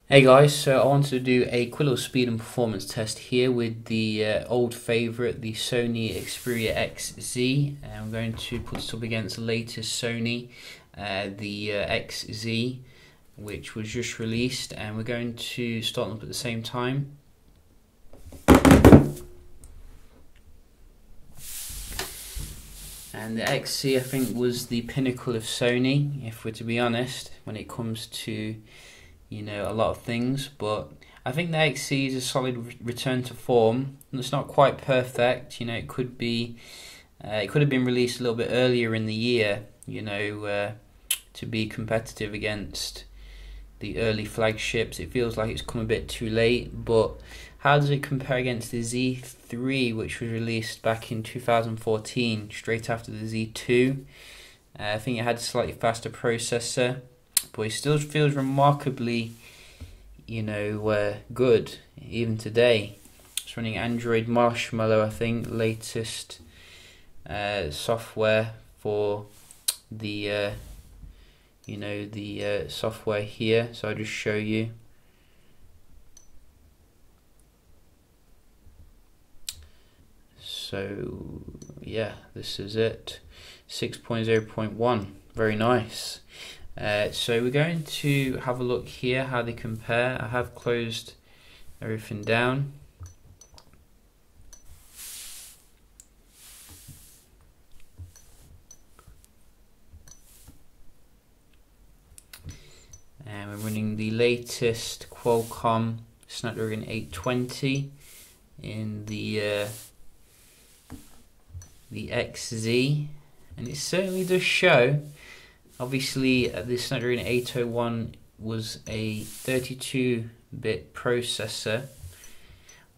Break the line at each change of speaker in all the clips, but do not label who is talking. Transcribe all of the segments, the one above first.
Hey guys, so I wanted to do a quick little speed and performance test here with the old favourite, the Sony Xperia XZ. And I'm going to put this up against the latest Sony, the XZ, which was just released, and we're going to start them up at the same time. And the XZ, I think, was the pinnacle of Sony, if we're to be honest, when it comes to a lot of things, but I think the XC is a solid return to form. It's not quite perfect, it could be, it could have been released a little bit earlier in the year, to be competitive against the early flagships. It feels like it's come a bit too late, but how does it compare against the Z3, which was released back in 2014, straight after the Z2? I think it had a slightly faster processor, but it still feels remarkably, good even today. It's running Android Marshmallow, I think, latest software for the, software here. So I'll just show you. So yeah, this is it, 6.0.1. Very nice. So we're going to have a look here how they compare. I have closed everything down. And we're running the latest Qualcomm Snapdragon 820 in the XZ, and it certainly does show. Obviously, the Snapdragon 801 was a 32-bit processor,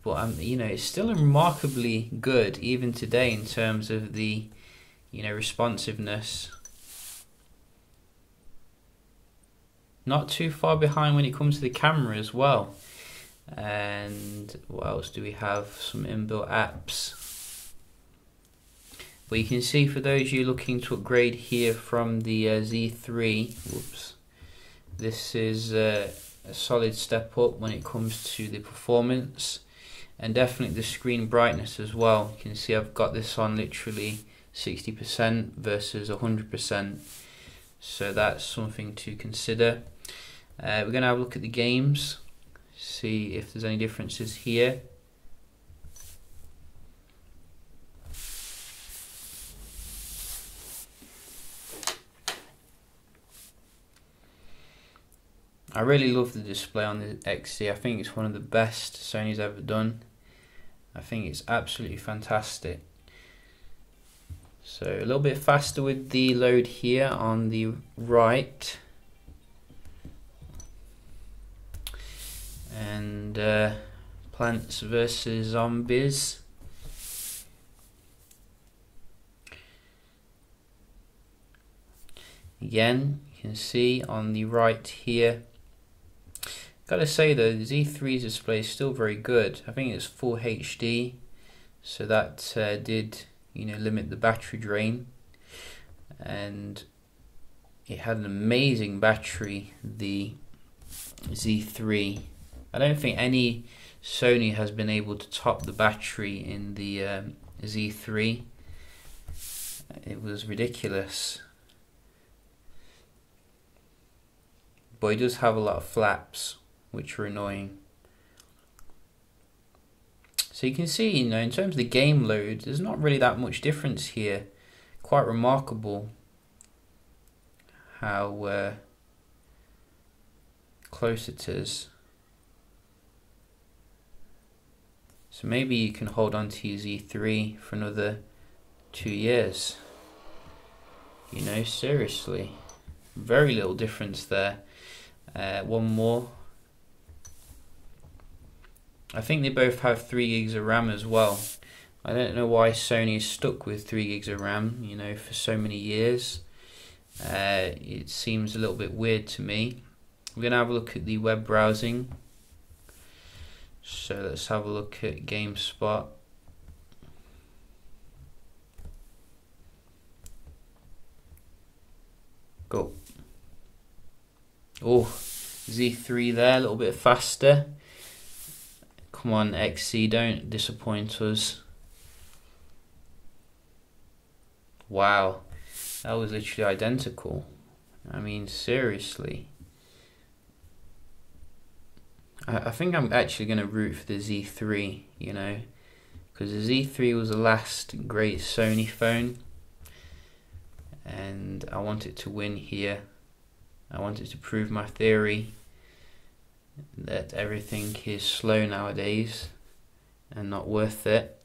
but it's still remarkably good even today in terms of the responsiveness. Not too far behind when it comes to the camera as well. And what else do we have? Some inbuilt apps. But you can see, for those of you looking to upgrade here from the Z3, this is a solid step up when it comes to the performance, and definitely the screen brightness as well. You can see I've got this on literally 60% versus 100%, so that's something to consider. We're going to have a look at the games, see if there's any differences here. I really love the display on the XZ. I think it's one of the best Sony's ever done. I think it's absolutely fantastic. So a little bit faster with the load here on the right. And Plants vs Zombies. Again, you can see on the right here. Gotta say though, the Z3's display is still very good. I think it's full HD, so that did limit the battery drain, and it had an amazing battery, the Z3. I don't think any Sony has been able to top the battery in the Z3. It was ridiculous. But it does have a lot of flaps, which are annoying. So you can see, in terms of the game load, there's not really that much difference here. Quite remarkable how close it is. So maybe you can hold on to your Z3 for another 2 years. Seriously. Very little difference there. One more. I think they both have 3 gigs of RAM as well. I don't know why Sony is stuck with 3 gigs of RAM, for so many years. It seems a little bit weird to me. We're going to have a look at the web browsing. So let's have a look at GameSpot. Go. Oh, Z3 there, a little bit faster. Come on, XZ, don't disappoint us. Wow, that was literally identical. I mean, seriously. I think I'm actually going to root for the Z3, you know, because the Z3 was the last great Sony phone, and I want it to win here. I want it to prove my theory that everything is slow nowadays and not worth it.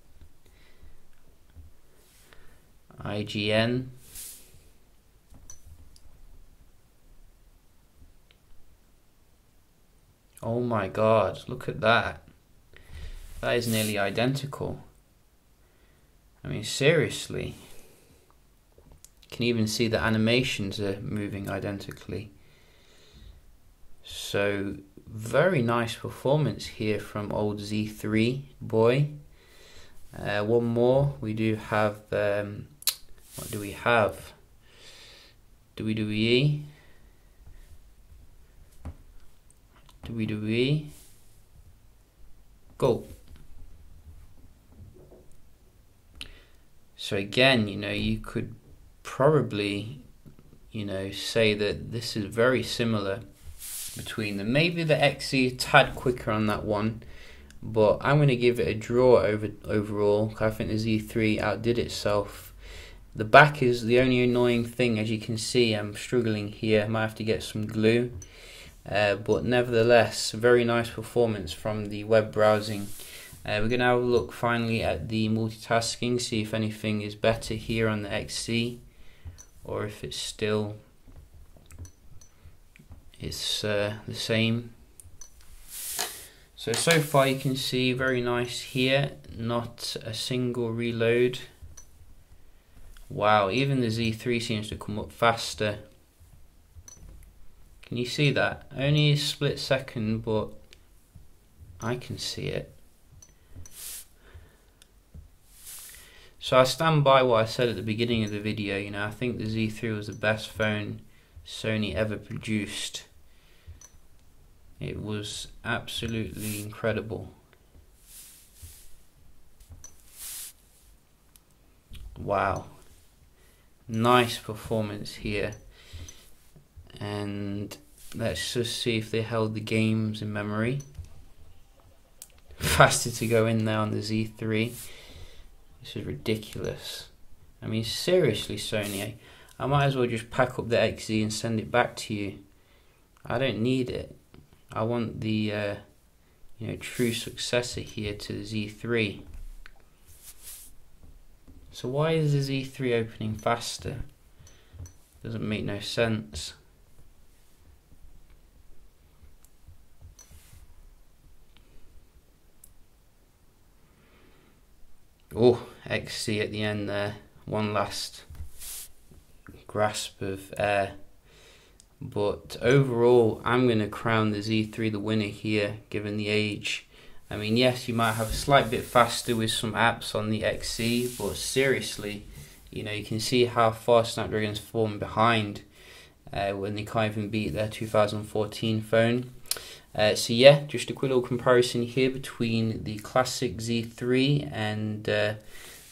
IGN. Oh my god, look at that. That is nearly identical. I mean, seriously. You can even see the animations are moving identically. So, very nice performance here from old Z3 boy. One more, we do have, what do we have? WWE. Go. So again, you know, you could probably, you know, say that this is very similar between them. Maybe the XZ a tad quicker on that one, but I'm going to give it a draw overall. I think the Z3 outdid itself. The back is the only annoying thing, as you can see. I'm struggling here. I might have to get some glue. But nevertheless, very nice performance from the web browsing. We're going to have a look finally at the multitasking, see if anything is better here on the XZ, or if it's still the same. So far you can see very nice here, not a single reload. Wow, even the Z3 seems to come up faster. Can you see that? Only a split second, but I can see it. So I stand by what I said at the beginning of the video. You know, I think the Z3 was the best phone Sony ever produced. It was absolutely incredible. Wow. Nice performance here. And let's just see if they held the games in memory. Faster to go in there on the Z3. This is ridiculous. I mean, seriously, Sony, I might as well just pack up the XZ and send it back to you. I don't need it. I want the you know, true successor here to the Z3. So why is the Z3 opening faster? Doesn't make no sense. Oh, XC at the end there. One last grasp of air. But overall, I'm going to crown the Z3 the winner here, given the age. I mean, yes, you might have a slight bit faster with some apps on the XC, but seriously, you know, you can see how far Snapdragon's fallen behind when they can't even beat their 2014 phone. So yeah, just a quick little comparison here between the classic Z3 and the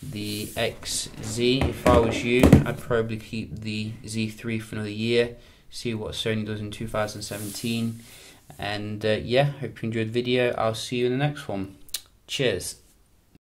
XZ. If I was you, I'd probably keep the Z3 for another year, see what Sony does in 2017. And yeah, hope you enjoyed the video. I'll see you in the next one. Cheers.